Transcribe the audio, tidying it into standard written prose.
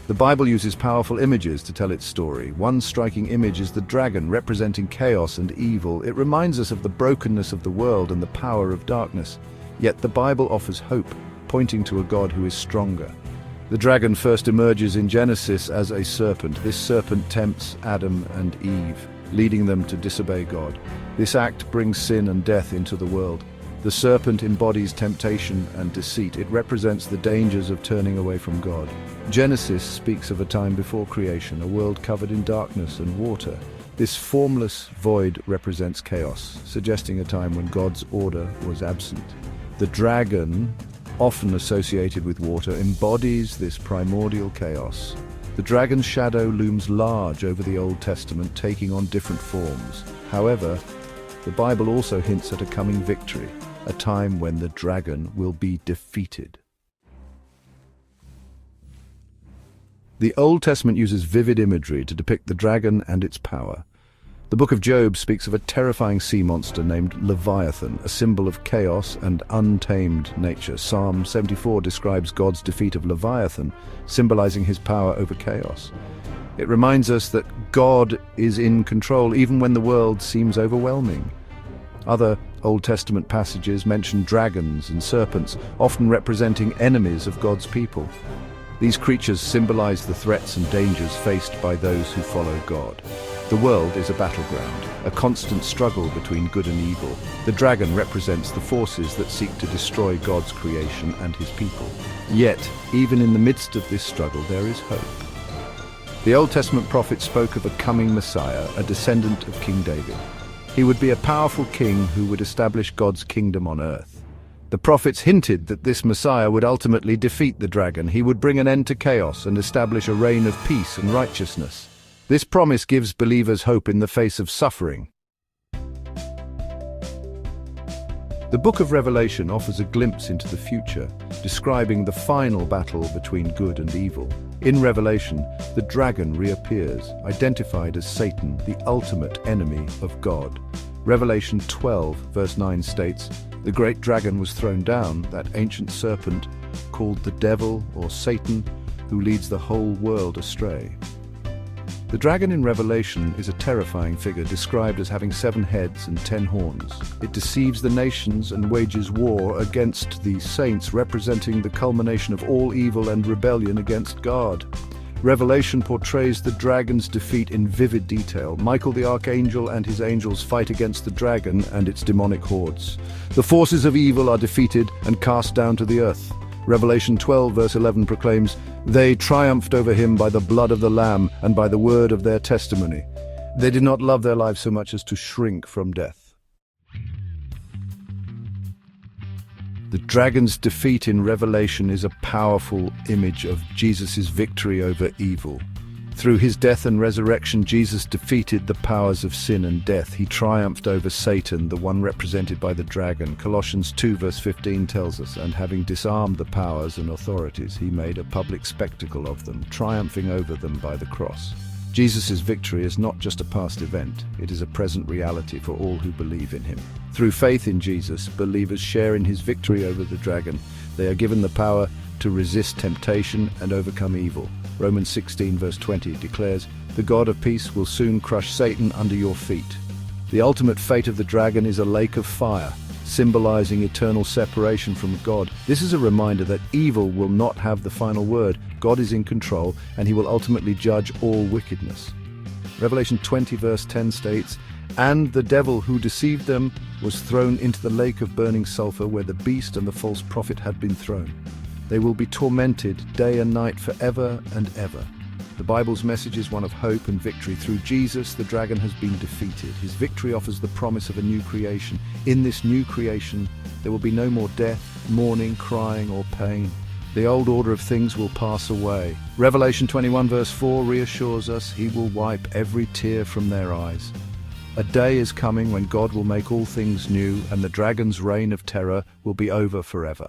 The Bible uses powerful images to tell its story. One striking image is the dragon, representing chaos and evil. It reminds us of the brokenness of the world and the power of darkness. Yet the Bible offers hope, pointing to a God who is stronger. The dragon first emerges in Genesis as a serpent. This serpent tempts Adam and Eve, leading them to disobey God. This act brings sin and death into the world. The serpent embodies temptation and deceit. It represents the dangers of turning away from God. Genesis speaks of a time before creation, a world covered in darkness and water. This formless void represents chaos, suggesting a time when God's order was absent. The dragon, often associated with water, embodies this primordial chaos. The dragon's shadow looms large over the Old Testament, taking on different forms. However, the Bible also hints at a coming victory, a time when the dragon will be defeated. The Old Testament uses vivid imagery to depict the dragon and its power. The book of Job speaks of a terrifying sea monster named Leviathan, a symbol of chaos and untamed nature. Psalm 74 describes God's defeat of Leviathan, symbolizing his power over chaos. It reminds us that God is in control even when the world seems overwhelming. Other Old Testament passages mention dragons and serpents, often representing enemies of God's people. These creatures symbolize the threats and dangers faced by those who follow God. The world is a battleground, a constant struggle between good and evil. The dragon represents the forces that seek to destroy God's creation and his people. Yet, even in the midst of this struggle, there is hope. The Old Testament prophet spoke of a coming Messiah, a descendant of King David. He would be a powerful king who would establish God's kingdom on earth. The prophets hinted that this Messiah would ultimately defeat the dragon. He would bring an end to chaos and establish a reign of peace and righteousness. This promise gives believers hope in the face of suffering. The book of Revelation offers a glimpse into the future, describing the final battle between good and evil. In Revelation, the dragon reappears, identified as Satan, the ultimate enemy of God. Revelation 12, verse 9 states, "The great dragon was thrown down, that ancient serpent, called the devil or Satan, who leads the whole world astray." The dragon in Revelation is a terrifying figure, described as having 7 heads and 10 horns. It deceives the nations and wages war against the saints, representing the culmination of all evil and rebellion against God. Revelation portrays the dragon's defeat in vivid detail. Michael the archangel and his angels fight against the dragon and its demonic hordes. The forces of evil are defeated and cast down to the earth. Revelation 12 verse 11 proclaims, "They triumphed over him by the blood of the Lamb and by the word of their testimony. They did not love their lives so much as to shrink from death." The dragon's defeat in Revelation is a powerful image of Jesus' victory over evil. Through his death and resurrection, Jesus defeated the powers of sin and death. He triumphed over Satan, the one represented by the dragon. Colossians 2 verse 15 tells us, "And having disarmed the powers and authorities, he made a public spectacle of them, triumphing over them by the cross." Jesus' victory is not just a past event, it is a present reality for all who believe in him. Through faith in Jesus, believers share in his victory over the dragon. They are given the power to resist temptation and overcome evil. Romans 16 verse 20 declares, "The God of peace will soon crush Satan under your feet." The ultimate fate of the dragon is a lake of fire, symbolizing eternal separation from God. This is a reminder that evil will not have the final word. God is in control, and he will ultimately judge all wickedness. Revelation 20 verse 10 states, "And the devil who deceived them was thrown into the lake of burning sulfur, where the beast and the false prophet had been thrown. They will be tormented day and night forever and ever." The Bible's message is one of hope and victory. Through Jesus, the dragon has been defeated. His victory offers the promise of a new creation. In this new creation, there will be no more death, mourning, crying, or pain. The old order of things will pass away. Revelation 21 verse 4 reassures us he will wipe every tear from their eyes. A day is coming when God will make all things new, and the dragon's reign of terror will be over forever.